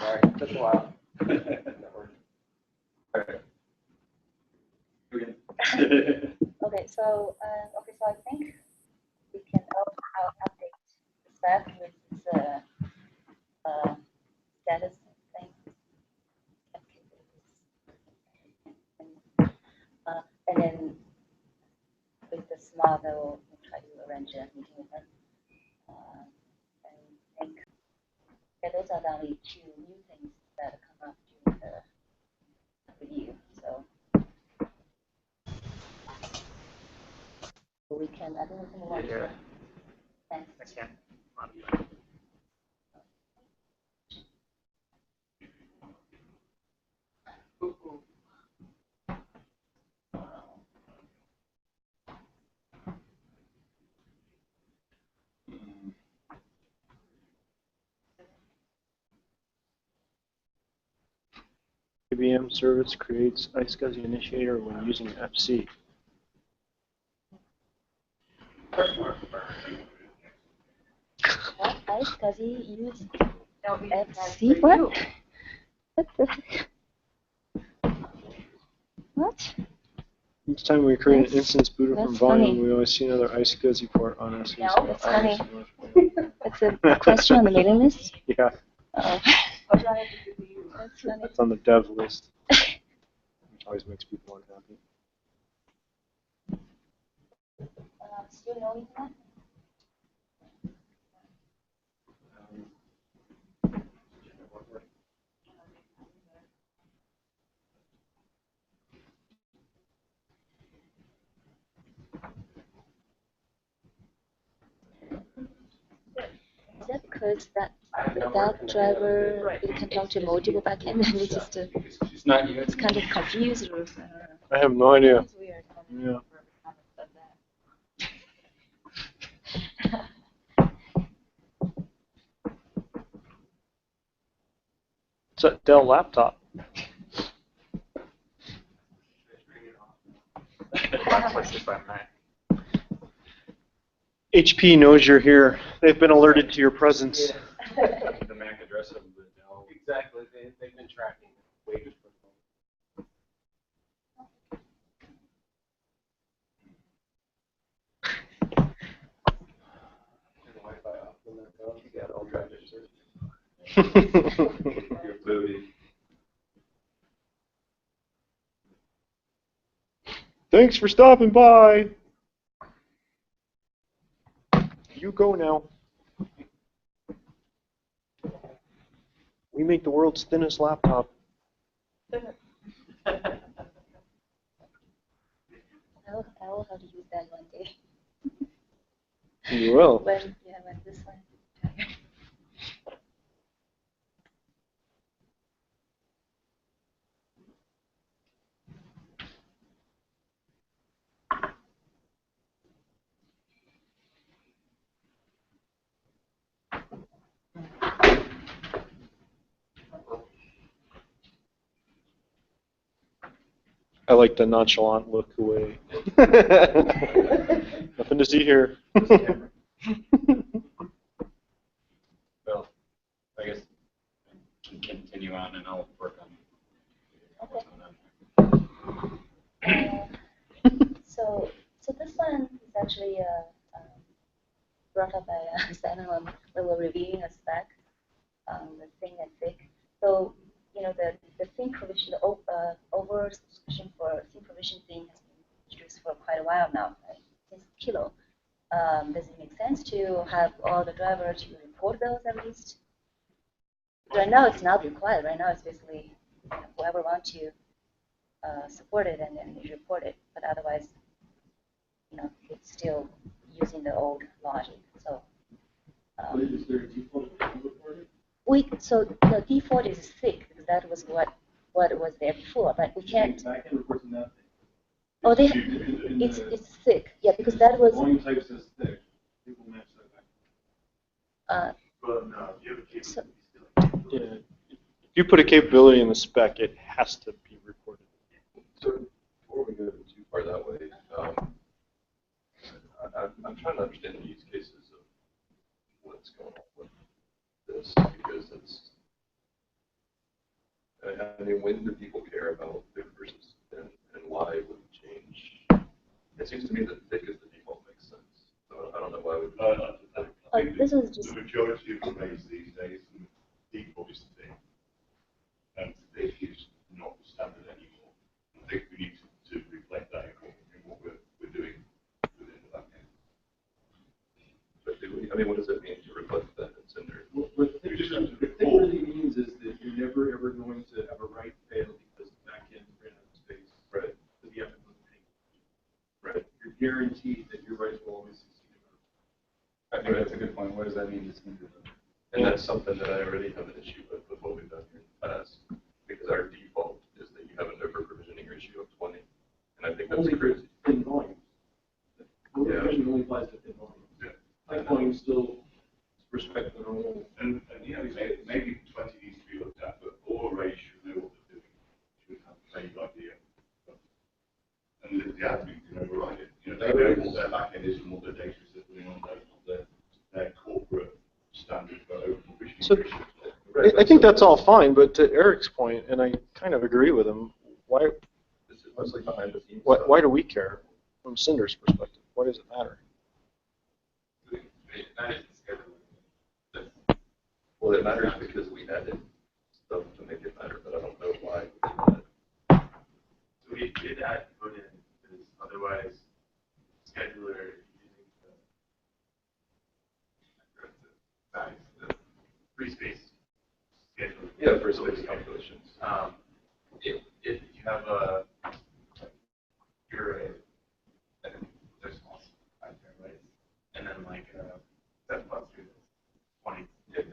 Sorry, took a while. Okay. Okay, so I think we can update the spec with this status thing. And then with the smart, we'll try to arrange a meeting with them. And I think those are the only two new things that come up during the review. So we can, I think we can move on to next. I can't. AVM service creates iSCSI initiator when using FC. What iSCSI use FC? What? What? Each time we create an instance booted from That's volume, funny. we always see another iSCSI port on us. No, that's funny. It's a question on the mailing list? Yeah, Oh. That's funny. that's on the dev list, which always makes people unhappy. Still no internet? Is that because that driver it can talk to multiple backend and it's just It's not you. it's kind of confused or I have no idea. It's weird. Yeah. It's a Dell laptop. HP knows you're here. They've been alerted to your presence. The MAC address of the Dell. Exactly. They've been tracking wages for Wi-Fi off in that phone. You got all drive Your booty. Thanks for stopping by. You go now. We make the world's thinnest laptop. I will have to use that one day. You will. When this one. I like the nonchalant look away. Nothing to see here. Well, I guess I can continue on and I'll work on So this one is actually brought up by Simon when we were reviewing a spec, the thing and thick. So the thing provision, the over subscription for thing provision thing has been introduced for quite a while now, right? Since Kilo. Does it make sense to have all the drivers to report those at least? Right now it's not required. Right now it's basically whoever wants to support it and then report it. But otherwise, it's still using the old logic. So. Is there a default report it? So the default is thick because that was what was there before, but we can't. Backend reports nothing. Oh, it's thick, yeah, because that was. Volume type says thick. People match that back. But no, if you have a capability So, still. Yeah. If you put a capability in the spec, it has to be reported. So before we go too far that way, I'm trying to understand the use cases of what's going on with this because I mean, when do people care about thick versus thin, and why would it change? It seems to me that thick is the default makes sense. So I don't know why would This was just The majority of the rays these days, the default is thick. And thick is not the standard anymore. I think we need to reflect that in what we're doing within the back end. But do we, I mean, what does it mean to reflect that in Cinder? What thick really means is that you're never ever going to have a write fail because the back end ran out of space. Right. Because you have to put the thing. Right. You're guaranteed that your writes will always succeed. I think that's a good point. What does that mean to Cinder? And that's something that I already have an issue with what we've done here in the past, because our default is that you have a over provisioning ratio of 20, and I think that's Only crazy. thin volumes. Yeah. Provision only applies to thin volumes. Yeah. High volumes still respect the normal. And yeah, maybe 20 needs to be looked at, but all arrays should know what they're doing, should have a vague idea. And the admin can override it. You know, they know what their back end is and what their data is they're putting on their corporate standard for open provisioning So- ratios. I think that's all fine, but to Eric's point, and I kind of agree with him, why This is mostly behind the scenes. why do we care from Cinder's perspective? Why does it matter? Well, it matters because we added stuff to make it matter, but I don't know why. We did that. So we did add put in, because otherwise scheduler using the free space scheduler. Yeah, for some of these calculations. If you have a your there's small right there, right? And then like set cluster that's 20, it's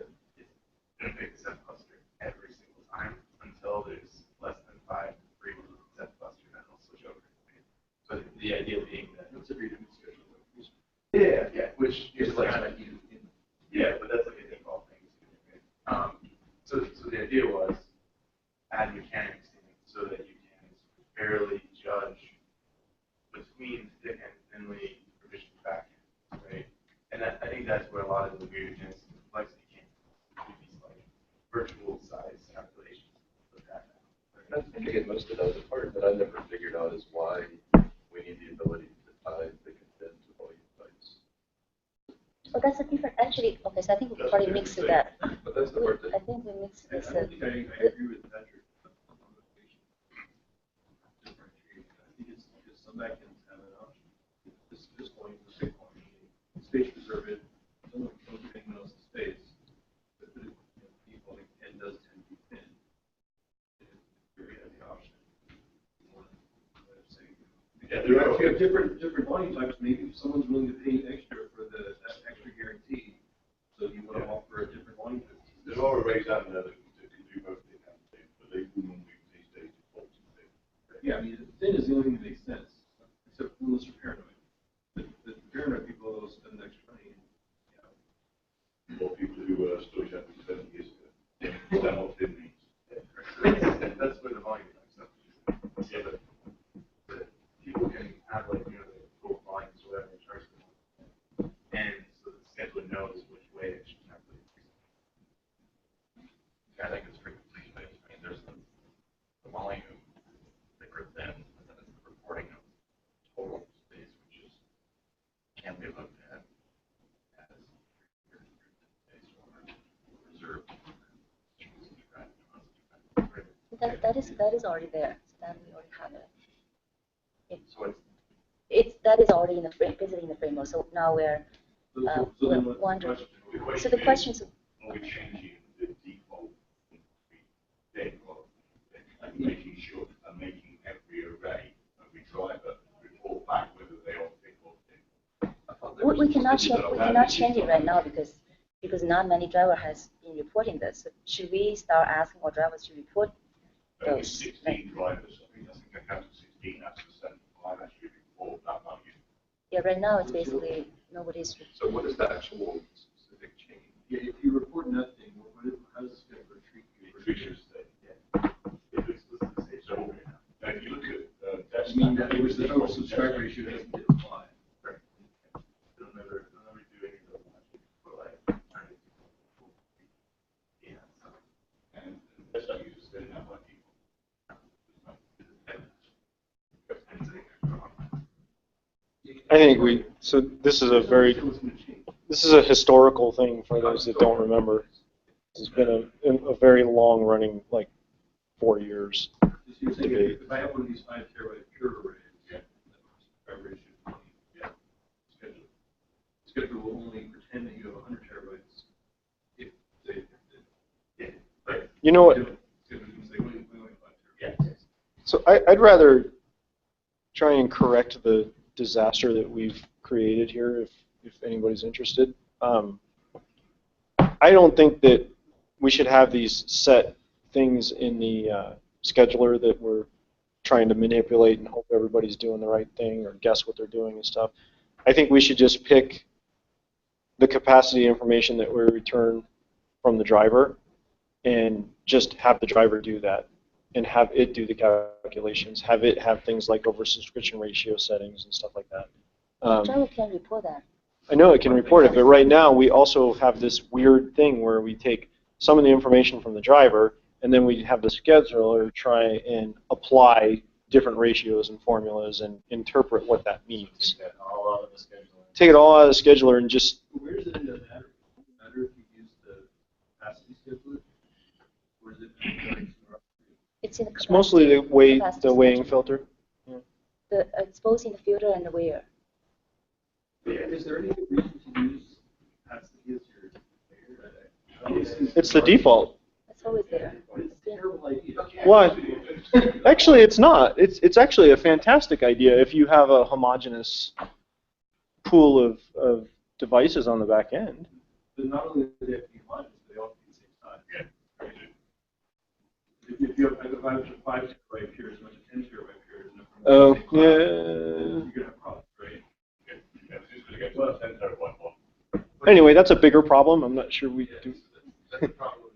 gonna pick the set cluster every single time until there's less than 5 free set cluster, then it'll switch over. So the idea being that That's every different schedule. yeah, which is like yeah, but that's like a default thing. So the idea was add mechanics in so that you can fairly judge between thick and thinly provisioned backend, right? And I think that's where a lot of the weirdness and complexity came from, these like virtual size calculations with that. I think I get most of that part, but I never figured out is why we need the ability to tie thick and thin to volume types. oh, that's a different. Actually, okay. So I think we probably mixed that. But that's the part I that, think we mixed I this. don't think I agree with Patrick on the patient differentiation. I think it's because some backends have an option. This volume is a big volume, space preserve it, don't give anyone else the space. But default and does tend to be thin. You have the option. Yeah, You actually have different volume types. Maybe if someone's willing to pay extra for that extra guarantee, so you want to offer a different volume type. There are arrays out there that can do both thick and thin, but they will normally these days default to thin. Yeah, I mean, thin is the only thing that makes sense, except unless you're paranoid. The paranoid people will spend extra money. Or people who storage happened 70 years ago. Understand what thin means. That's where the volume stuff is. Yeah, but people can have like the full volumes or whatever and charge them. And so the scheduler knows which way it should calculate. Yeah, I think it's pretty clean, but I mean, there's the volume, thicker thin, and then it's the reporting of total space, which is can be looked at as your space or reserved. That is already there. So that we already have it. So That is already in the frame, basically in the framework. So now we're So then what's the wondering. question? So the question is, Are we changing the default thin or and making sure and making every array, every driver report back whether they are thick or thin? we cannot change it right now because not many driver has been reporting this. So should we start asking our drivers to report Only those? 16 drivers, I think I counted 16 out of the 75 actually report that value. Yeah, right now it's basically nobody's. so what is the actual specific change? Yeah, if you report nothing, how does this get for treat you? Features that, If it's explicitly say so, now if you look at that's I mean, that it was the oversubscribe ratio doesn't apply. they'll never do any of those matches for like yeah. and desktop users didn't have that default. I think so this is a historical thing for those that don't remember. It's been a very long running, like 4 years. You're saying if I have one of these 5 terabyte pure arrays, subscriber ratio 20, Scheduler will only pretend that you have 100 terabytes if they, right. You know what? So I'd rather try and correct the disaster that we've created here, if anybody's interested. I don't think that we should have these set things in the scheduler that we're trying to manipulate and hope everybody's doing the right thing or guess what they're doing and stuff. I think we should just pick the capacity information that we return from the driver and just have the driver do that and have it do the calculations, have it have things like oversubscription ratio settings and stuff like that. The driver can report that. I know it can report it, but right now we also have this weird thing where we take some of the information from the driver and then we have the scheduler try and apply different ratios and formulas and interpret what that means. Take that all out of the scheduler. Take it all out of the scheduler and just... Where does it end up matter? Does it matter if you use the capacity scheduler? Or is it It's in the It's mostly the capacity weighing scheduler. filter. Yeah. It's both in the filter and the wear. Is there any reason to use capacity as your It's the default. It's always there. It's a terrible idea. Why? Actually, it's not. It's actually a fantastic idea if you have a homogeneous pool of devices on the back end. But not only do they have to be homogeneous, they all be the same time. If you have a 5 terabyte pure as much as 10 terabyte pure, is enough. Oh, yeah. You're gonna have problems, right? Anyway, that's a bigger problem. I'm not sure we do. That's the problem.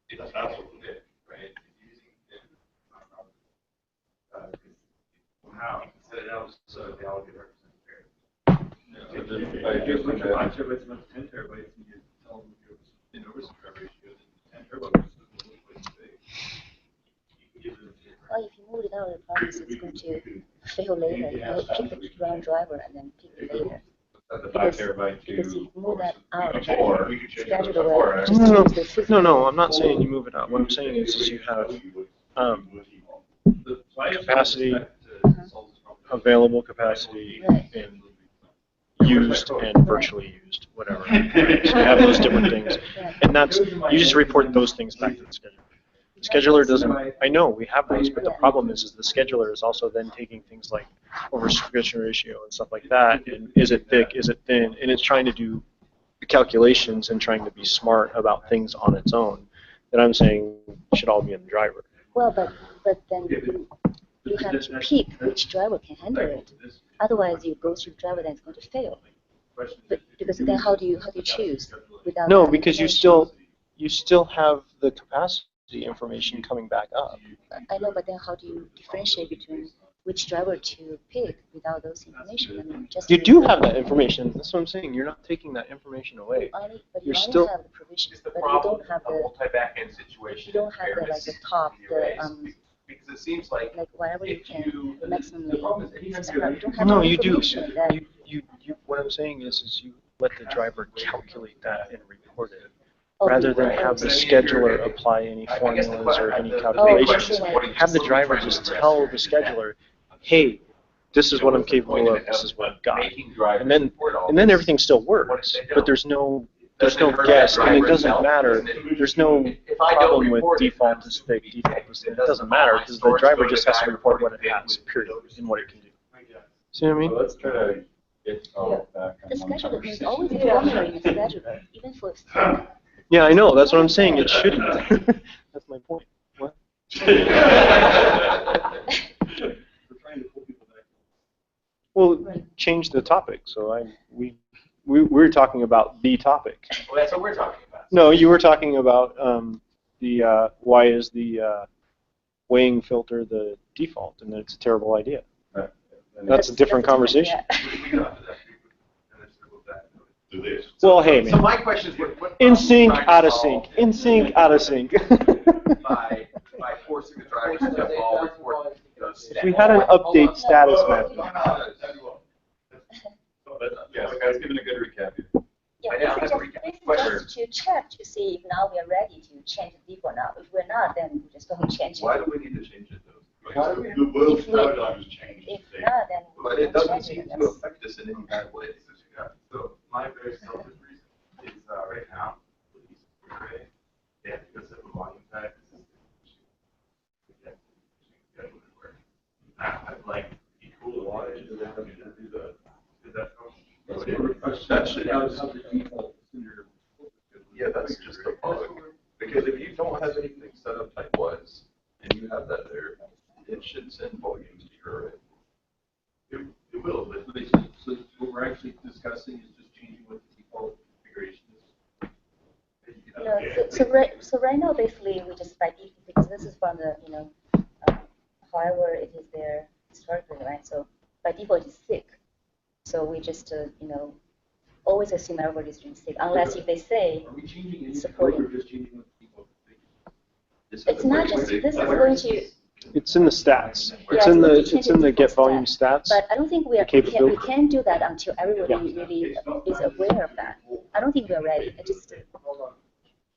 It's absolutely it, right? Using it. How? Set it out so they all get represented. If you put your 5 terabytes as much as 10 terabytes and you tell them you're in oversubscribe ratio, then 10 terabytes is a little place big. You can give them Well, if you move it out, the problem is it's going to fail later. You pick the ground driver and then pick it later. The 5 terabyte to Because if you move that out, Before, we could change it schedule the before, way. right? Just use the No, I'm not saying you move it out. What I'm saying is you have capacity, available capacity, and used and virtually used, whatever. So you have those different things. And you just report those things back to the scheduler. The scheduler doesn't, I know we have those, but the problem is the scheduler is also then taking things like oversubscription ratio and stuff like that, and is it thick, is it thin, and it's trying to do the calculations and trying to be smart about things on its own that I'm saying should all be in the driver. Well, but then you have to pick which driver can handle it. Otherwise, you go through the driver, then it's going to fail. But because then how do you choose without? No, that because you still have the capacity information coming back up. I know, but then how do you differentiate between which driver to pick without those information? I mean, just You do have that information. That's what I'm saying. You're not taking that information away. But You're you still- only have the provisions, It's the but you problem don't with have a the multi-backend situation. you don't have the like the top Because it seems like whatever you if can you, maximally the problem is anytime subscribe. You don't have No, the you do. information that- You. What I'm saying is you let the driver calculate that and report it, Oh, rather than right. have the But I mean, if you're- scheduler apply any I guess the formulas or que- any the- the big calculations. question is, what are you Have the just driver trying to just address tell here? the scheduler, hey, this is what I'm capable of. This is what I've got. And then everything still works, but there's no guess, and it doesn't matter. There's no problem with default is thick, default is thin. It doesn't matter because the driver just has to report what it has, period, and what it can do. See what I mean? So let's try to get all back on the one scheduler is conversation. always a formula in the scheduler, even for Yeah, I know. That's what I'm saying. It shouldn't. That's my point. What? We're trying to pull people back. Well, change the topic. So we were talking about the topic. well, that's what we're talking about. No, you were talking about why is the weighing filter the default, and that it's a terrible idea. Right. And That's a different conversation. We can offer that. And then circle back. Do this. Well, hey, So man. my question is, what In problem sync, are you trying to out of solve sync. In sync, out of sync. by forcing the drivers to all report those If we had an update status map. recap. Guys, giving a good recap here. Yeah, I have a basically just to check to see if now we are ready to change the default now. If we're not, then we just don't change it. Why do we need to change it though? The world's paradigm has changed. If not, then But we it don't doesn't change seem it. to affect us in any bad way. So my very selfish reason is right now, police survey, they have to go set a volume tag. I'd like to be cool. Why do they have to do that? Is that That should have some default. Yeah, that's just a bug. Because if you don't have anything set up type-wise, and you have that there, it should send volumes to your array. It will, but So what we're actually discussing is just changing what the default configuration is. No, so right now, basically, we just by default, because this is from the, however it is there historically, right? So by default, it's sick. So we just, always assume everybody is doing sick, unless if they say Are we changing any supporting. code or just changing what the default configuration? It's not just, this is going to, It's in the stats. Yeah, It's in the it's it's in the get default volume stats. but I don't think we capability. can do that until everybody really is aware of that. I don't think we're ready. I just, Hold on.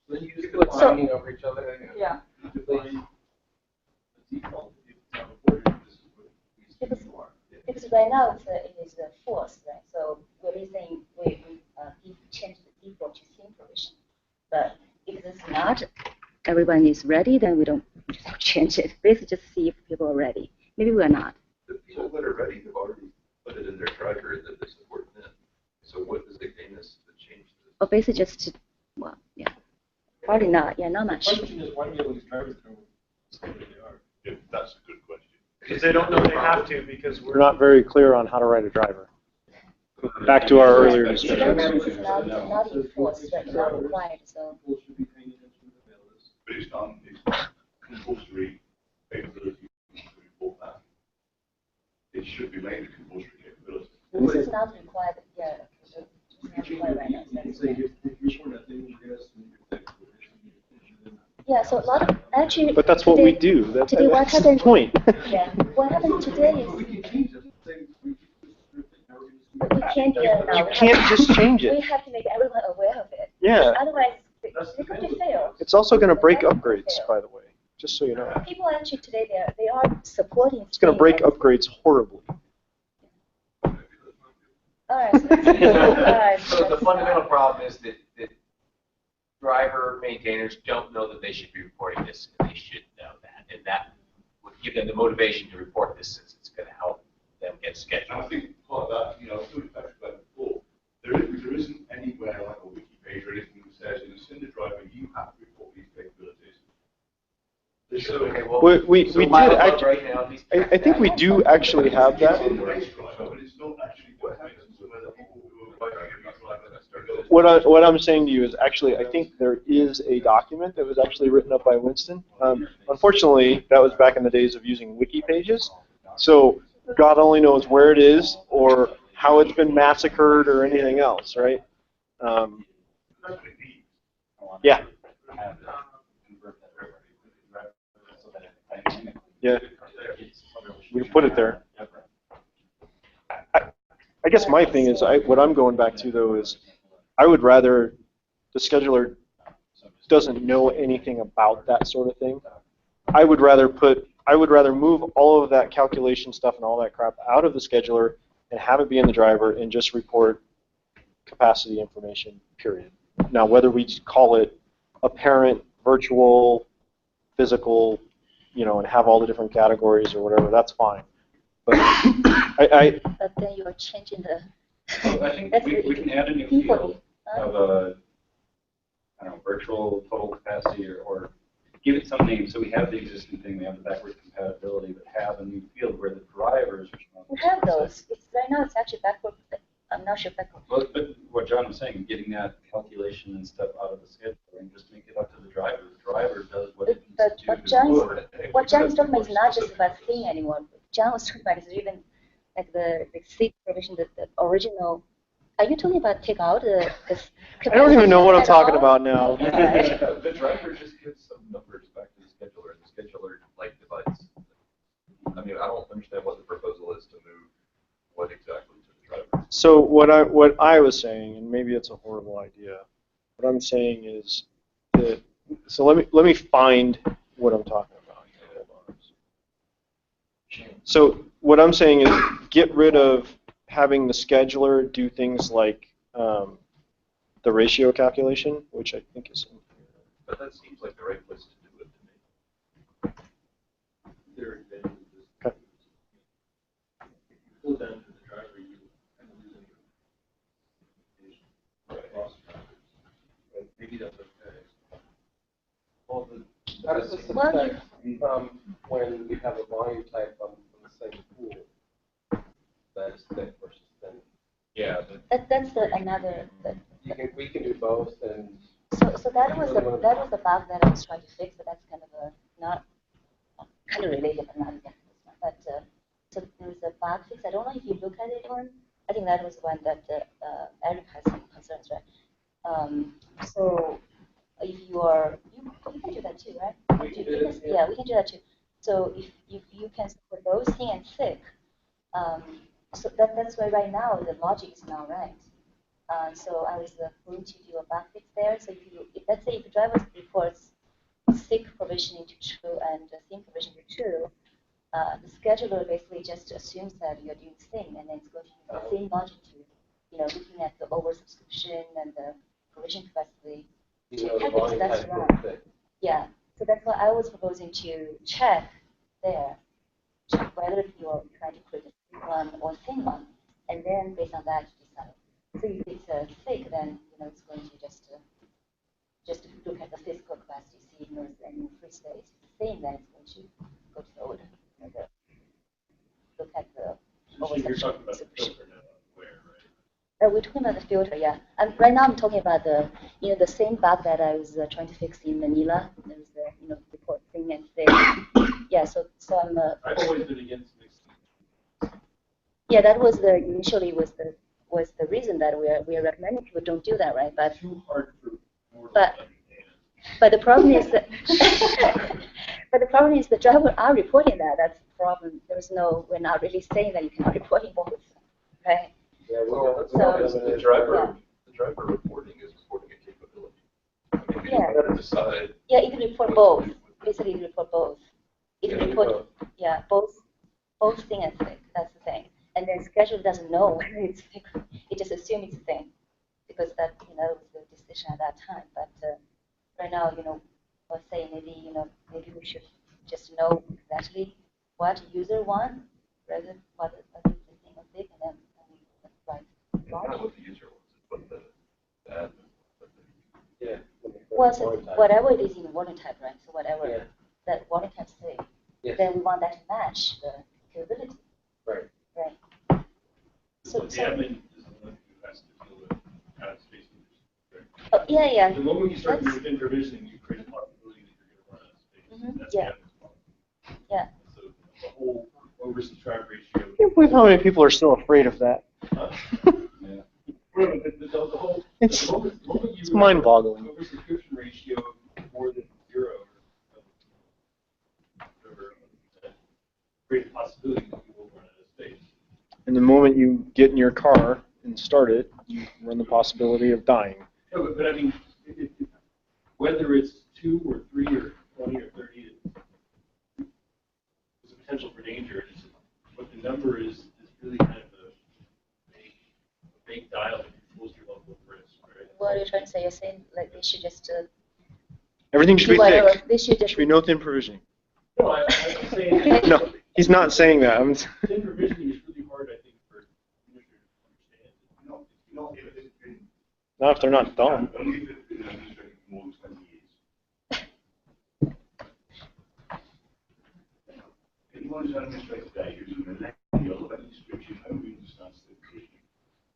Then you just So- talking over each other. yeah. You define the default. If it's not reported, this is what Because- you are. Because right now it is false, right? So we're saying we change the default to same provision. But if it's not, everyone is ready, then we don't change it. Basically, just see if people are ready. Maybe we're not. The people that are ready have already put it in their driver that they support then. So what does it gain us to change this? Or basically just to, well, yeah. Probably not. Yeah, not The much. question is, why do all these drivers know what they are? Yeah, that's a good question. Because they don't know they have to, because we're not very clear on how to write a driver. Back to our earlier So discussion. that means it's not enforced, right? Not required. So People should be paying attention to the values. But it's not compulsory capability to report that. It should be made a compulsory capability. this is not required. Yeah, it's You not can change required it. right now. You can say if you're short of things, you're asking your text, Yeah, so a lot of actually. But that's what we today- do. That's today what the happened? point. Yeah, what happened today But we is can change it. Say we keep this thing, now we're we gonna just- can't do that now. You We can't have, just change we it. have to make everyone aware of it. Yeah. Otherwise, it could be failed. It's also going to break upgrades, by the way, just so you know. People actually today they are supporting. It's going to break upgrades horribly. All right. All right. So the fundamental problem is that driver maintainers don't know that they should be reporting this, and they should know that. And that would give them the motivation to report this, since it's going to help them get And I scheduled. think part of that, something that's about before, there isn't anywhere like a wiki page or anything that says in a Cinder driver you have to report these capabilities. So, okay, well, We so did my log actually, right now, these I think we do actually have It's that. in the base driver, but it's not actually what happens where the people who are writing a driver started. What I'm saying to you is actually, I think there is a document that was actually written up by Winston. Unfortunately, that was back in the days of using wiki pages. So God only knows where it is or how it's been massacred or anything else, right? Yeah. Yeah. We can put it there. I guess my thing is, what I'm going back to though is, I would rather the scheduler doesn't know anything about that sort of thing. I would rather move all of that calculation stuff and all that crap out of the scheduler and have it be in the driver and just report capacity information, period. Now, whether we call it apparent, virtual, physical, and have all the different categories or whatever, that's fine. But But then you are changing the. I think we can add a new field of a, I don't know, virtual total capacity or give it some name. So we have the existing thing, we have the backward compatibility, but have a new field where the driver is responsible. We have those. Right now it's actually backward. I'm not sure backward. Well, but what John was saying, getting that calculation and stuff out of the scheduler and just make it up to the driver. The driver does what it needs to do. What John's talking about is not just about seeing anyone. John was talking about is even like the seat provision, the original. Are you talking about take out the I don't even know what I'm at talking all? about now. The driver just gives some numbers back to the scheduler, and the scheduler divides. I mean, I don't understand what the proposal is to move what exactly to the driver. So what I was saying, and maybe it's a horrible idea, what I'm saying is that, so let me find what I'm talking about here. Hold on. So what I'm saying is get rid of having the scheduler do things like the ratio calculation, which I think is in here. But that seems like the right place to do it to me. There advantages. Okay. If you pull down to the driver, you kind of lose any information. Lost drivers. But maybe that's okay. Well, how does this affect when you have a volume type on the same pool that is thick versus thin? Yeah. That's another. We can do both, and So that was the bug that I was trying to fix, but that's kind of not kind of related, but not exactly this one. But so there was a bug fix. I don't know if you look at it one. I think that was one that Eric has some concerns, right? So if you can do that too, right? Yeah, we can do that too. So if you can for those thin and thick, so that's why right now the logic is not right. So I was going to do a bug fix there. So if let's say if the driver reports thick provisioning to true and thin provisioning to true, the scheduler basically just assumes that you're doing thin, and then it's going to use the same logic to, looking at the oversubscription and the provision capacity. That's wrong. Yeah. So that's why I was proposing to check there, check whether you're trying to create a thick one or thin one, and then based on that decide. So if it's thick, then it's going to just look at the physical capacity, see if there's any free space. If it's thin, then it's going to go to the order. Look at the You're talking about the filter now, where, right? We're talking about the filter, yeah. And right now I'm talking about the the same bug that I was trying to fix in Manila. There was the report thing and thing. Yeah, so I'm. I've always been against mixing. Yeah, that was initially was the reason that we are recommending people don't do that, right? But Too hard for mortals but to understand. but the problem is that but the problem is the drivers are reporting that. That's the problem. We're not really saying that you cannot report in both, right? yeah, Well, So- the driver reporting is reporting a capability. I mean, Yeah. you gotta decide. Yeah, it can report what both. to do with it. Basically, it can report both. It can Yeah, report, both thin and thick. That's the thing. And then schedule doesn't know whether it's thick. It just assumes it's thin because that was the decision at that time. But right now, let's say maybe we should just know exactly what user wants rather than what is the thing of thick, and then right. Not what the user wants, but the admin. yeah. Well, so whatever it is in water type, right? So whatever Yeah. that water type say, Yes. then we want that to match the capability. Right. Right. So, The admin is the one who has to deal with out-of-space conditions. oh, yeah. The moment you start That's- within provisioning, you create a possibility that you're going to run out of space. Mhm, That's yeah. the admin's problem. Yeah. So the whole oversubscribe ratio. I can't believe how many people are still afraid of that. Yeah. The whole, It's- the moment you it's mind-boggling. Oversubscription ratio more than 0 create a possibility that you will run out of space. And the moment you get in your car and start it, you run the possibility of dying. No, but I mean, whether it's 2 or 3 or 20 or 30, there's a potential for danger. It's just, what the number is really kind of a vague dial that controls your level of risk, right? What are you trying to say? You're saying like they should just Everything should do be whatever. thick. They should There just. should be no thin provisioning. No, I'm saying No, he's not saying that. thin provisioning is really hard, I think, for administrators to understand. Not if they're not dumb. Only if it's been administrated for more than 20 years. Anyone who's administrated today who's in the millennial administration only understands the provisioning.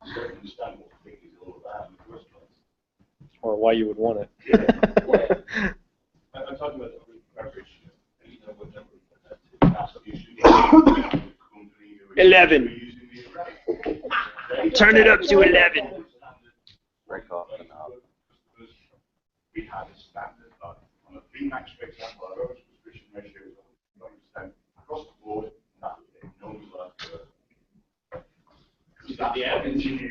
You don't understand what the thing is all about in the first place. Or why you would want it. I'm talking about the oversubscribe ratio. And you know what number we put that to. That's what you should be company who is 11. using the array. Turn it up to 11. Break off the knob. We had a standard, like on a VMAX, for example, our oversubscription ratio is 100% across the board, and that was it. No one was allowed to The admin should be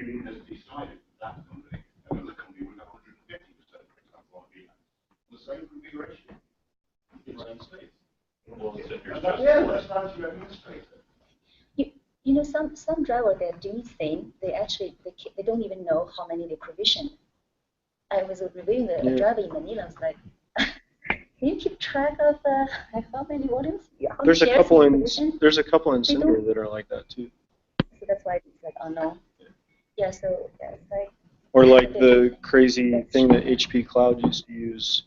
same configuration. You can run space. Well, it's in your Yeah, that's not your administrator. You know, some driver they're doing thing. They actually they don't even know how many they provisioned. I was reviewing the driver in Manila. I was like, can you keep track of like how many volumes? How many There's a shares couple you in provisioned? there's a couple in They Cinder don't- that are like that too. So that's why it's like, oh no. Yeah. So yeah, it's like. Or like the crazy thing that HP Cloud used to use.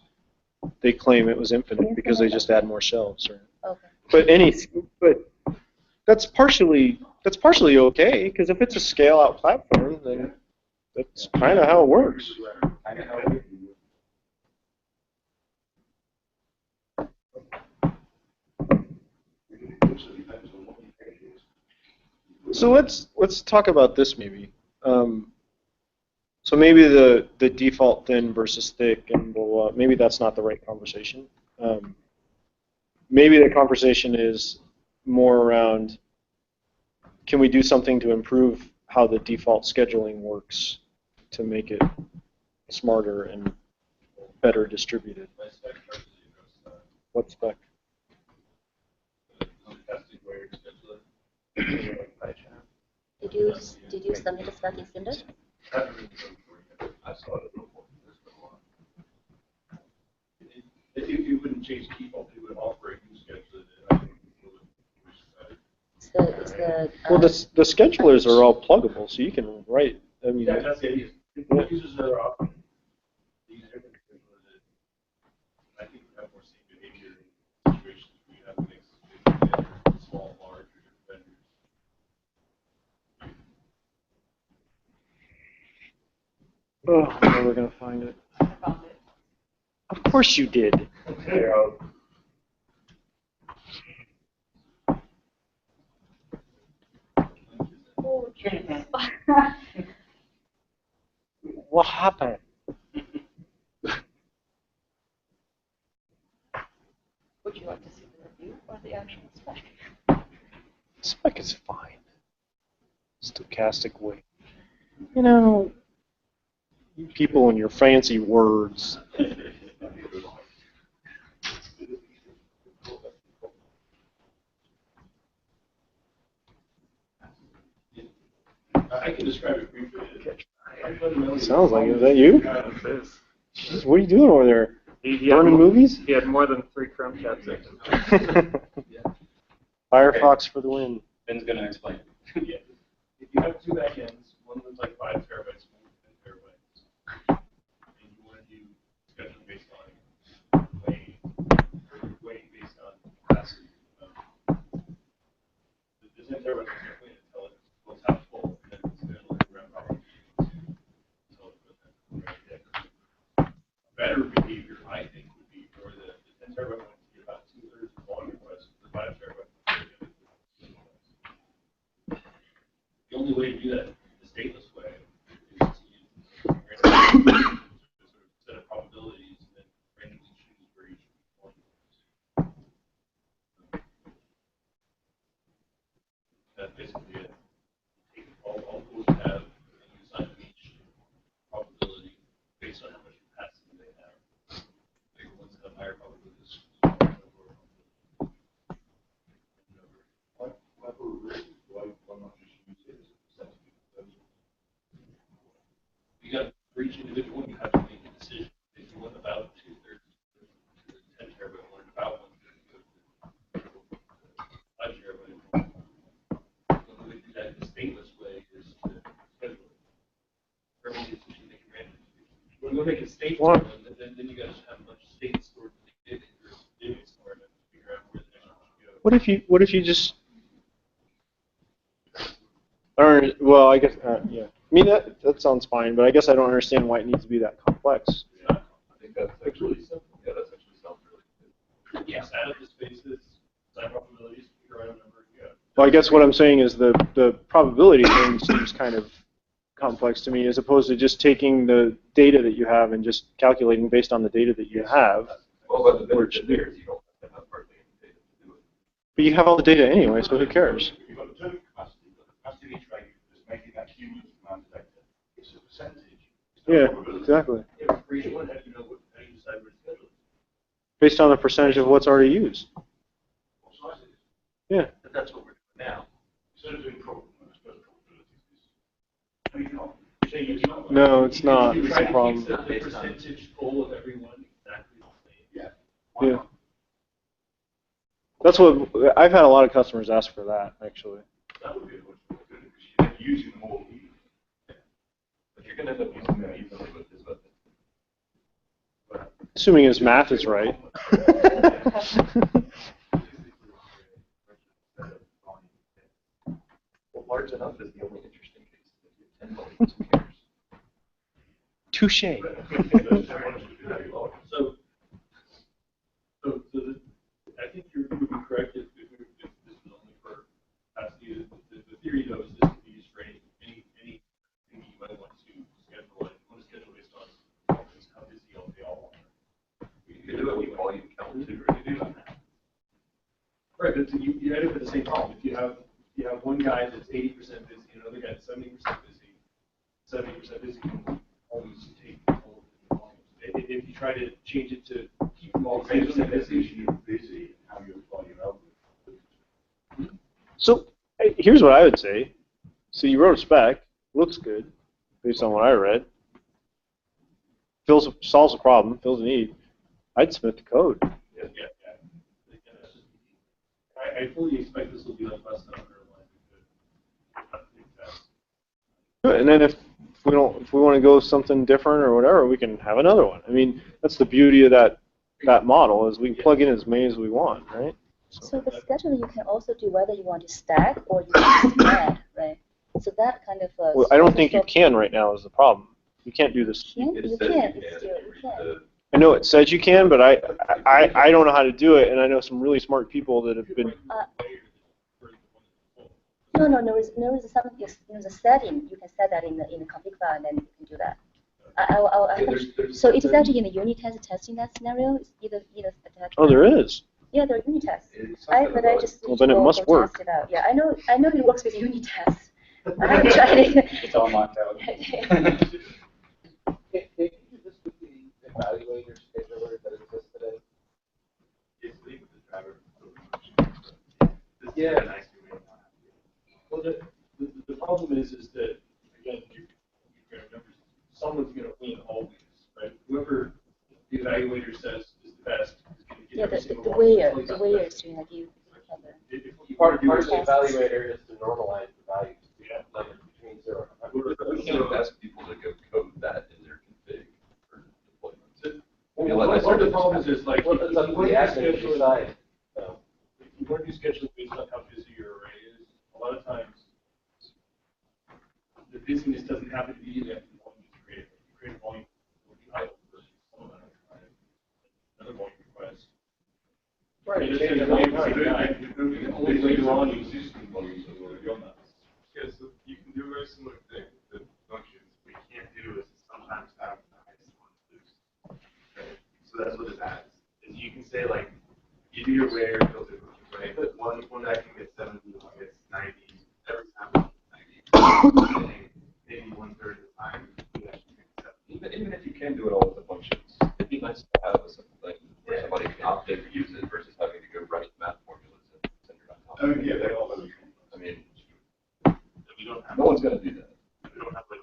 They claim it was infinite because they just add more shelves. Okay. But that's partially okay because if it's a scale out platform, then that's kind of how it works. So let's talk about this maybe. So maybe the default thin versus thick and blah, blah, maybe that's not the right conversation. Maybe the conversation is more around, can we do something to improve how the default scheduling works to make it smarter and better distributed? What spec? Did you submit a spec in Cinder? I saw it before. It wouldn't change default, it would offer a new schedule. Is the Well, the schedulers are all pluggable, so you can write. I mean, Yeah, that's the idea. If users that are often these different schedulers, I think we have more same behavior in situations where you have to mix together small, large, or different vendors. oh, now we're gonna find it. Of course you did. What happened? Would you like to see the review or the actual spec? Spec is fine. Stochastic weight. You know, you people and your fancy words. I can describe it briefly. Sounds like it. Is that you? Jeez, what are you doing over there? Burning movies? He had more than 3 Chromecast open. Firefox for the win. Ben's going to explain. Yeah. If you have two backends, one was like 5 terabytes, one was 10 terabytes, and you want to do scheduling based on weight based on capacity. The 10 terabytes is going to tell it what's half full, and then it's going to look around probably until it goes in. Better behavior, I think, would be for the 10 terabyte one to be about 2/3 of the volume request, the 5 terabyte. The only way to do that the stateless way is to use sort of set of probabilities and then randomly choose where each one goes. That's basically it. Take all tools you have and you assign each probability based on how much capacity they have. Bigger ones have higher probabilities. You got for each individual one, you have to make a decision. If you want about 2/3 to the 10 terabyte one, about 1/3 to the 5 terabyte. The only way to do that in the stateless way is to schedule it. For every decision they can randomly do. When we make a state one, then you guys have a bunch of states stored in your database somewhere to figure out where the next one should go. What if you just or well, I guess yeah. I mean that sounds fine, but I guess I don't understand why it needs to be that complex. I think that's actually simple. Yeah, that's actually sounds really good. Yeah, add up the spaces, assign probabilities, figure out a number. Yeah. Well, I guess what I'm saying is the probability thing seems kind of complex to me, as opposed to just taking the data that you have and just calculating based on the data that you have. Well, but the benefit there is you don't have to have hardly any data to do it. But you have all the data anyway, so who cares? You've got the total capacity, but the capacity of each value is making that cumulative amount of data. It's a percentage. It's not Yeah, probability. exactly. Yeah, for each one, how do you know how do you decide where to schedule it? based on the percentage of what's already used. Yeah. But that's what we're doing now. Instead of doing No, it's not. It's a problem. The percentage goal of everyone exactly the same. Yeah. Yeah. That's what I've had a lot of customers ask for that, actually. That would be much more good because you're using them all. But you're going to end up using that evenly with this method. Assuming his math is right. Well, large enough is the only interesting case. If you have 10 volumes, who cares? Touche. I think you would be correct if this is only for capacity. The theory, though, is this can be used for anything you might want to schedule. And want to schedule based on how busy they all are. You can do it with volume count too, or you do that. Right, but you end up with the same problem. If you have one guy that's 80% busy, and another guy that's 70% busy, 70% busy can always take all of the volumes. If you try to change it to keep them all 80% busy, how you apply your algorithm. So here's what I would say. So you wrote a spec, looks good, based on what I read. Solves a problem, fills a need. I'd submit the code. Yeah. I fully expect this will be like less than 100 lines. Good. And then if we want to go something different or whatever, we can have another one. I mean, that's the beauty of that model is we can plug in as many as we want, right? So the scheduler you can also do whether you want to stack or you want to spread, right? So that kind of. Well, I don't think you can right now is the problem. You can't do this. You can. You can. I know it says you can, but I don't know how to do it, and I know some really smart people that have been. No. There is something. There's a setting. You can set that in the config file, and then you can do that. So it is actually in the unit test testing that scenario. It's either attached. Oh, there is. Yeah, there are unit tests. But I just well, then it must work. Test it out. Yeah, I know it works with unit tests. I haven't tried it. It's all locked out. Evaluator scheduler that exists today? It's leave with the driver. Yeah. Well, the problem is that again, you remember someone's going to win always, right? Whoever the evaluator says is the best is going to get every single the one. way is to have you cover. Part of the evaluator is to normalize the values. Yeah. Numbers between 0 and 100. We can't ask people to go code that in their config for deployment. One of the problems is like Well, it's up to the admin to decide. So. if you want to do scheduling based on how busy your array is, a lot of times the busyness doesn't happen to be that volume you create. You create a volume will be idle versus another volume request. Right. And only later on you existing volumes are already on that. Yeah, so you can do a very similar thing with functions. What you can't do is sometimes have the highest one loose. Okay? So that's what it adds. Is you can say like you do your where filter function, right? But one guy can get 70, one gets 90. Every time 90. Maybe 1/3 of the time you actually get 70. Even if you can do it all with the functions, it'd be nice to have a simple thing where somebody can opt in to use it versus having to go write math formulas and send it on top. I mean, yeah, they all. I mean, We don't have no one's going to do that. we don't have like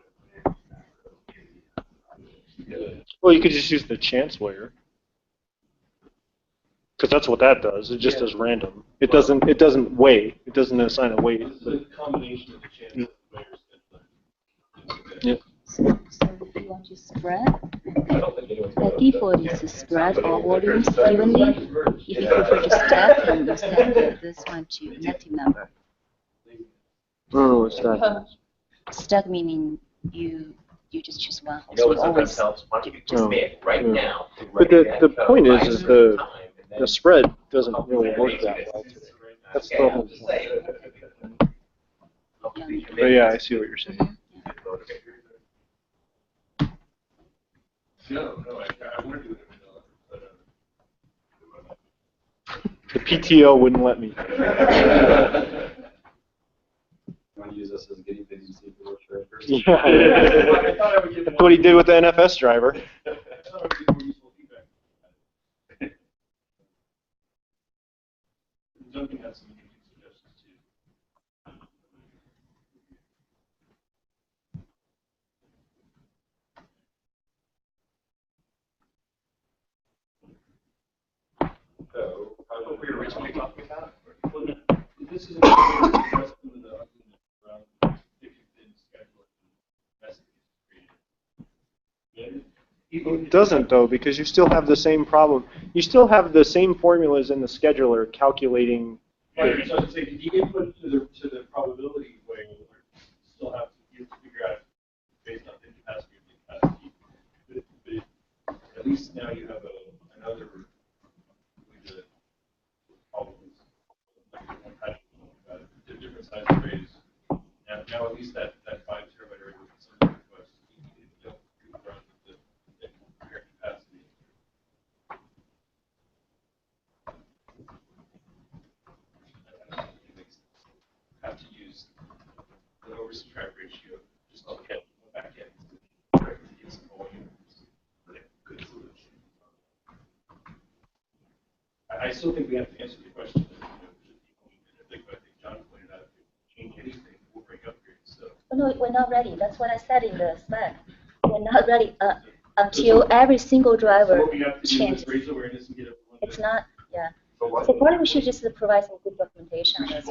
a Well, you could just use the chance layer. Because that's what that does. It just does random. It doesn't weigh. It doesn't assign a weight. It's a combination of the chance and the layers. Yeah. So if you want to spread, I don't think anyone's the going default is to spread all volumes evenly. If you prefer to stack, then you set this one to negative number. I don't know what that is. Stack meaning you just choose one. You know So what you always sometimes helps? Why don't you just commit it right Yeah. now? But Write the that code point by is a certain the time, and then- the spread doesn't really work that well today. That's the whole just point. saying. But yeah, I see what you're saying. No, I want to do it. The PTO wouldn't let me. You want to use us as guinea pigs and see if it works right first? Yeah. That's what he did with the NFS driver. I thought I would give more useful feedback. some unique suggestions too. So, What we were originally talking about? Well, this is around if you didn't schedule it. It doesn't though, because you still have the same problem. You still have the same formulas in the scheduler calculating. Right, so I'd say if you input to the probability way, still have to figure out based on the capacity of the capacity. But at least now you have another problems. Different size arrays. Now at least that 5 terabyte array with some request, you don't run the compared capacity. Have to use the oversubscribe ratio just to get back in to get some volume. Good solution. I still think we have to answer the question. I think John pointed out, if we change anything, we'll bring upgrades. So. No, we're not ready. That's what I said in the spec. We're not ready until every single driver So what we have to do changes. is raise awareness and get everyone. It's not, yeah. So So probably we should just provide some good documentation on this.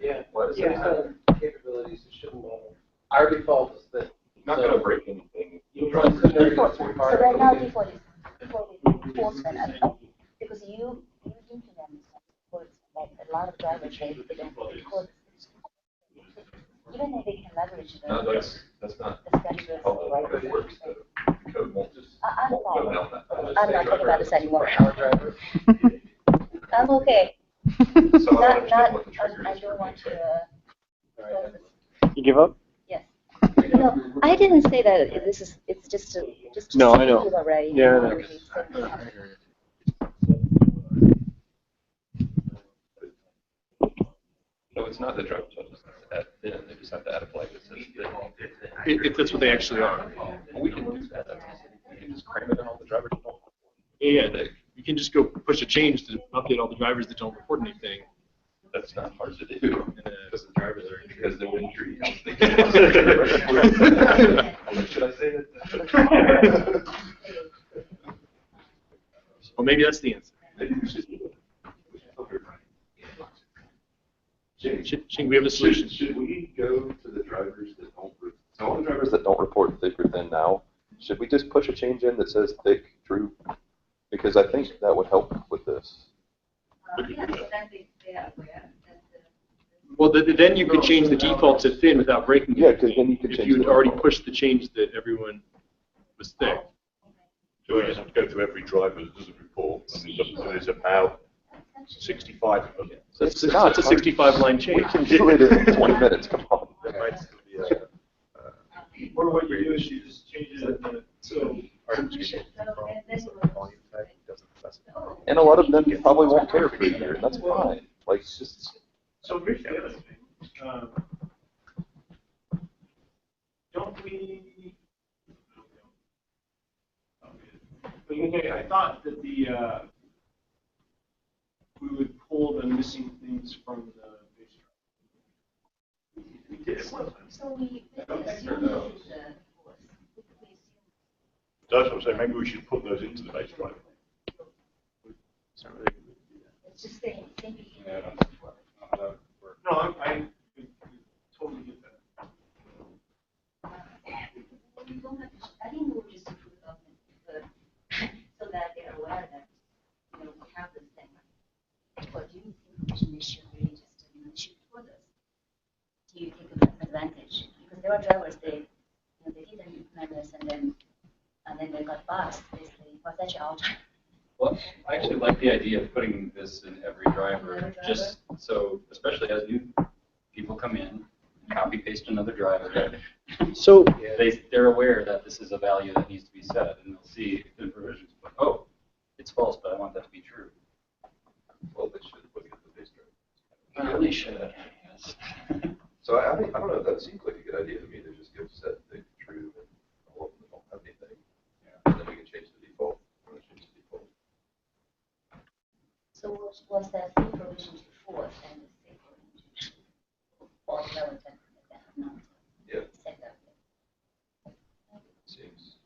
Yeah, What is based it? on capabilities, it shouldn't matter. Our default is that. Not gonna break anything. You run Cinder So right now default is enforcement, because you implement codes that a lot of drivers they don't code. Even if they can leverage No, the that's not scheduler. how the code works, though. The code won't just I'm go fine. down that. I'm not talking about this anymore. Our driver. I'm okay. So I don't Not, understand what the trigger I is. don't want to. You give up? Yes. No, I didn't say that this is. It's just No, I know. already. Yeah, I know. No, it's not the driver. They just have to add a flag that says that. If that's what they actually are. We can do that. We can just cram it in all the drivers. Yeah, you can just go push a change to update all the drivers that don't report anything. That's not hard to do. Because the drivers are, because they're injured. Should I say that? Well, maybe that's the answer. Should we have a solution? Should we go to the drivers that don't, so all the drivers that don't report thick or thin now, should we just push a change in that says thick, true? Because I think that would help with this. Well, then you could change the default to thin without breaking it. Yeah, because then you could if change you had the already default. pushed the change that everyone was thick. So we just have to go to every driver that doesn't report, and there's about 65 of them. So it's a 65-line We change. can do it in 20 minutes, come on. Or what you do is you just change it in the, so. And a lot of them probably won't care for a year, and that's fine. Like, it's just. So here's the other thing. Don't we? Okay, I thought that we would pull the missing things from the base drive. We did it once. So we assume this is That's what I'm saying, maybe we should put those into the base drive. It's just saying. Yeah, No, I totally get that. We don't have to, I think we'll just approve the document so that they're aware that we have this thing. But do you think we should really just shoot for this? Do you take advantage? Because there are drivers they didn't implement this and then they got bugs. Basically, was that your driver? Well, I actually like the idea of putting this in every driver, just so, especially as new people come in, copy paste another driver. So They're aware that this is a value that needs to be set, and they'll see the provisions. But, oh, it's false, but I want that to be true. Well, they should put it in the base drive. I really should. Yes. So I don't know, that seems like a good idea to me, to just give set thick, true, and all of them don't have anything. And then we can change the default. I'm gonna change the default. was that three provision to fourth and the three provision to fourth level template that have not set up yet. Seems.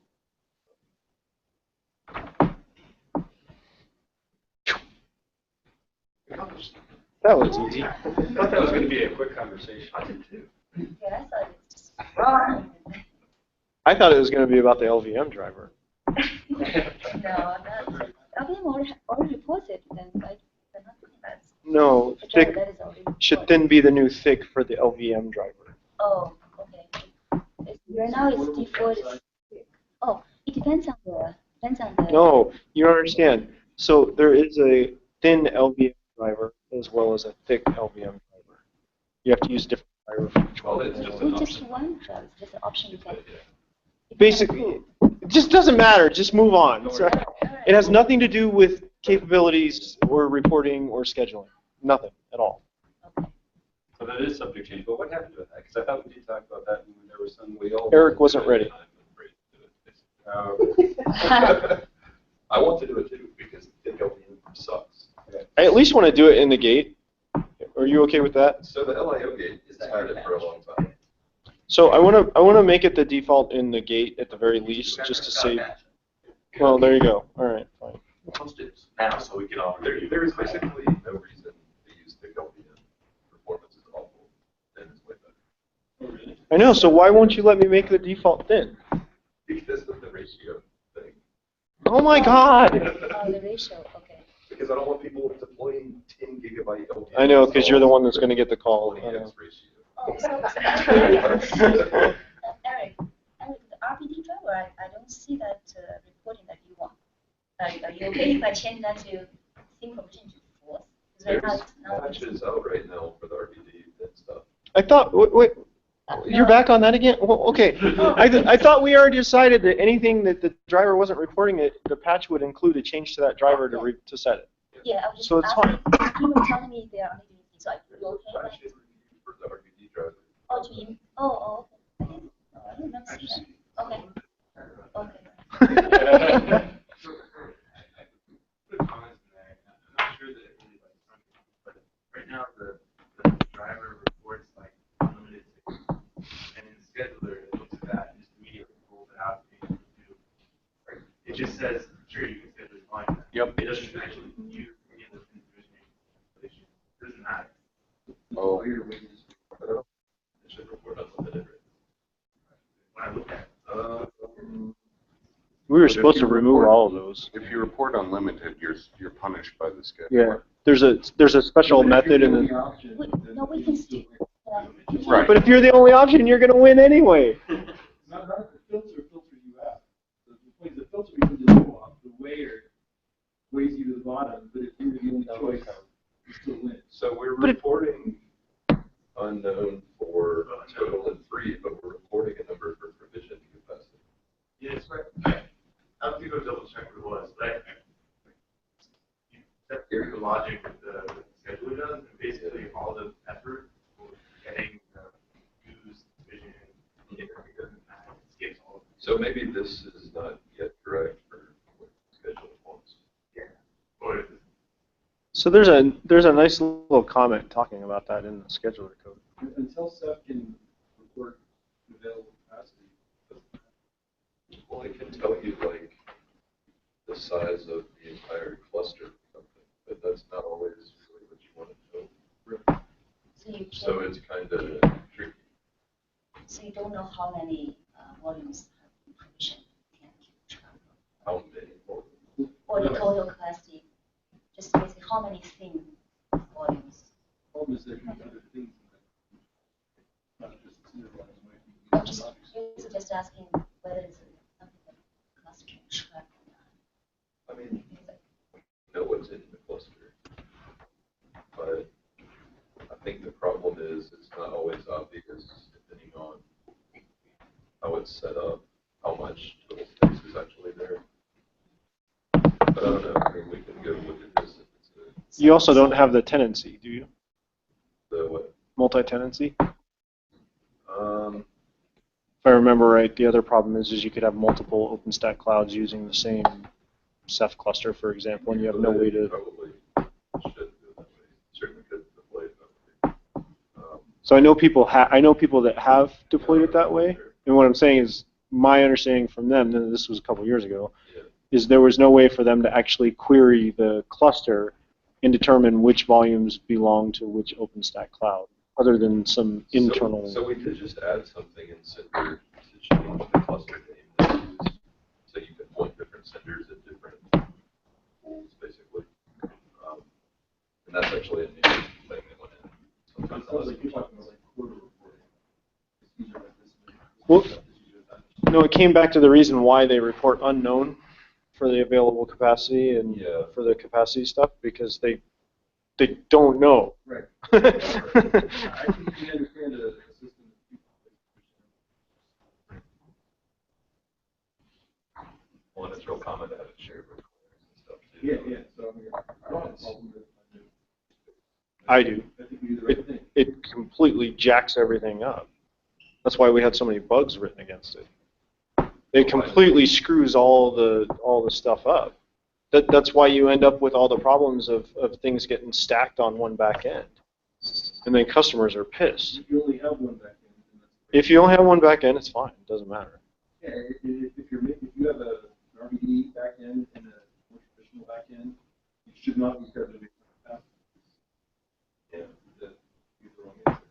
That was easy. I thought that was going to be a quick conversation. I did too. Yeah, I thought it was just wrong. I thought it was going to be about the LVM driver. No, that's LVM already reported, then like they're not talking about No, the thick driver that is already should reported. then be the new thick for the LVM driver. Oh, okay. Right now it's default. Oh, it depends on the No, you don't understand. So there is a thin LVM driver as well as a thick LVM driver. You have to use different driver for each Well, one. it's just It's just one driver, just an option you can. Basically, it just doesn't matter. Just move on. So it has nothing to do with capabilities or reporting or scheduling. Nothing at all. So that is subject change, but what happened with that? Because I thought we did talk about that when there was some wheel. Eric wasn't ready. I want to do it too because the LVM sucks. I at least want to do it in the gate. Are you okay with that? So the LIO gate has had it for a long time. So I want to make it the default in the gate at the very least, just to save. Well, there you go. All right, fine. Post it now so we can all. There is basically no reason to use the LVM. Performance is awful, and it's way better. I know. So why won't you let me make the default thin? Because of the ratio thing. Oh my God! Oh, the ratio, okay. Because I don't want people deploying 10 gigabyte LVM. I know, because you're the one that's going to get the call. I 20x know. Oh, ratio. Eric, the RPD driver, I don't see that reporting that you want. Are you okay if I change that to thin provision to fourth? Because right now There's it's not. patches out right now for the RPD and stuff. I thought. Wait. You're back on that again? Well, okay. I thought we already decided that anything that the driver wasn't reporting it, the patch would include a change to that driver to set it. Yeah, I was just So it's asking, you were telling me they are only doing things, so are you okay with Patch is reviewed for the RPD driver. Oh, to you? Oh, okay. I didn't know that. Okay. Okay. Put comments in there. I'm not sure that it really like something, but right now the driver reports like unlimited signals. And in the scheduler, it looks at that and just immediately pulls it out and do. Right? It just says, sure, you can schedule your line. Yep. It doesn't actually use any of the conditioning. It doesn't matter. Oh, here we just it should report unlimited. When I look at it. We were supposed to remove all of those. If you report unlimited, you're punished by the scheduler. Yeah. There's a special method in the. No, we can still. Right. But if you're the only option, you're going to win anyway. Not the filters you have. The point is the filter becomes the low off, the weighter weighs you to the bottom, but if you're the only choice, you still win. So we're reporting unknown for total and free, but we're reporting a number for provision capacity. Yeah, it's right. I have to go double check what it was, but that's the logic that the scheduler does, and basically all the effort for getting used vision, skips all of it. So maybe this is not yet correct for what the schedule wants. Yeah. Or So there's a nice little comment talking about that in the scheduler code. Until Seth can report available capacity. Well, it can tell you like the size of the entire cluster or something, but that's not always really what you want to know. So it's kind of tricky. So you don't know how many volumes have been provisioned. Can keep track of. How many more? Or the total capacity. Just basically how many thin volumes. Problem is there can be other things in that. Not just cinder I'm just asking whether it's something that the cluster can track or not. I mean, we know what's in the cluster, but I think the problem is it's not always obvious depending on how it's set up, how much total space is actually there. But I don't know. I mean, we can go look at this if it's You also don't have the tenancy, do you? the what? Multi-tenancy? If I remember right, the other problem is you could have multiple OpenStack clouds using the same Ceph cluster, for example, and you have no way to. Probably should. So I know people that have deployed it that way. And what I'm saying is, my understanding from them, and this was a couple years ago, is there was no way for them to actually query the cluster and determine which volumes belong to which OpenStack cloud, other than some internal. So we did just add something in Cinder to change the cluster name that we use, so you can point different cinders at different pools, basically. And that's actually a new thing that went in. Sometimes Sounds like you're talking about like quarter reporting. It's user like this. Well, no, it came back to the reason why they report unknown for the available capacity and for the capacity stuff, because they don't know. Right. I think you can understand a system. Well, and it's real common to have it shared with and stuff too. Yeah. So I mean, I don't have a problem with it. I do. I think we do the right thing. It completely jacks everything up. That's why we had so many bugs written against it. It completely screws all the stuff up. That's why you end up with all the problems of things getting stacked on one back end. And then customers are pissed. If you only have one back end. If you only have one back end, it's fine. It doesn't matter. Yeah, if you have an RBD back end and a more traditional back end, you should not be starting to make capacity. Yeah, that's the wrong answer.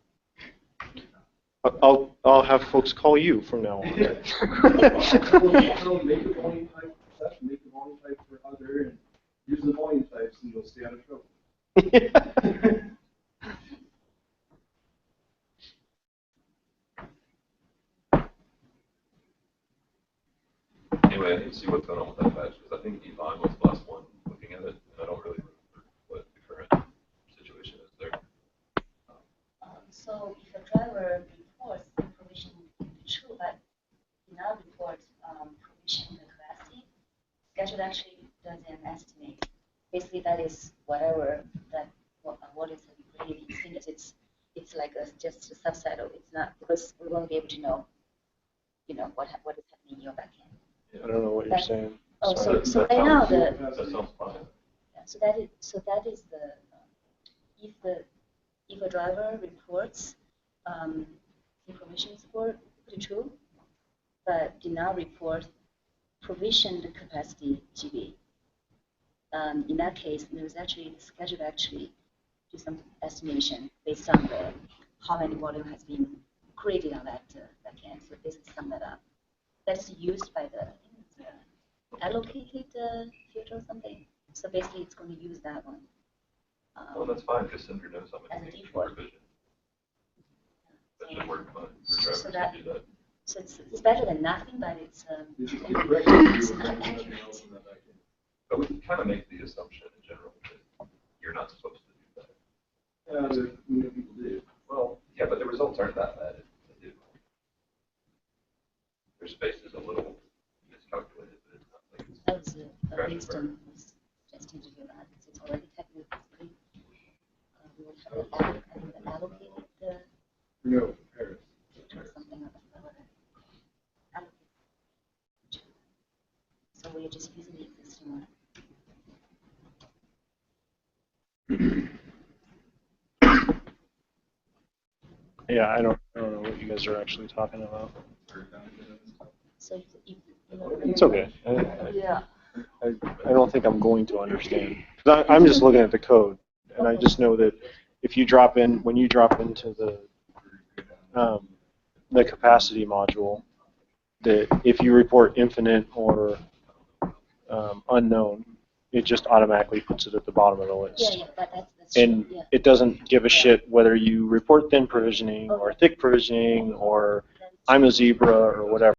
I'll have folks call you from now on. Well, make the volume type for session, make the volume type for other, and use the volume types, and you'll stay out of trouble. Anyway, I need to see what's going on with that patch, because I think Yvonne was the last one looking at it, and I don't really remember what the current situation is there. So if a driver reports the provision true, but did not report provision the capacity, schedule actually does an estimate. Basically, that is whatever that what is really seen as it's like just a subset of it's not, because we won't be able to know what is happening in your backend. I don't know what you're saying. Oh, Sorry. so right now That sounds fine. yeah, so that is the if a driver reports informations for true, but did not report provisioned capacity GB. In that case, there's actually the schedule actually do some estimation based on how many volume has been created on that backend. So this is sum that up. That's used by the allocated filter or something. So basically, it's going to use that one. Well, that's fine, because Cinder knows how As a many default. provision. That should work fine for So drivers that- to do that. So it's better than nothing, but it's It's correct if it's you not remove accurate. nothing else in that back end. But we can kind of make the assumption in general that you're not supposed to do that. People do. Well, yeah, but the results aren't that bad if they do. Their space is a little miscalculated, but it's not like it's That was crash Winston was suggesting to do that. It's already technically we would have allocated the No, Paris. or something of allocated. So we're just using the existing one. Yeah, I don't know what you guys are actually talking about. So It's okay. yeah. I don't think I'm going to understand. 'Cause I'm just looking at the code, and I just know that if you drop in, when you drop into the capacity module, that if you report infinite or unknown, it just automatically puts it at the bottom of the list. Yeah, that's true. And Yeah. it doesn't give a shit whether you report thin provisioning or thick provisioning or I'm a zebra or whatever.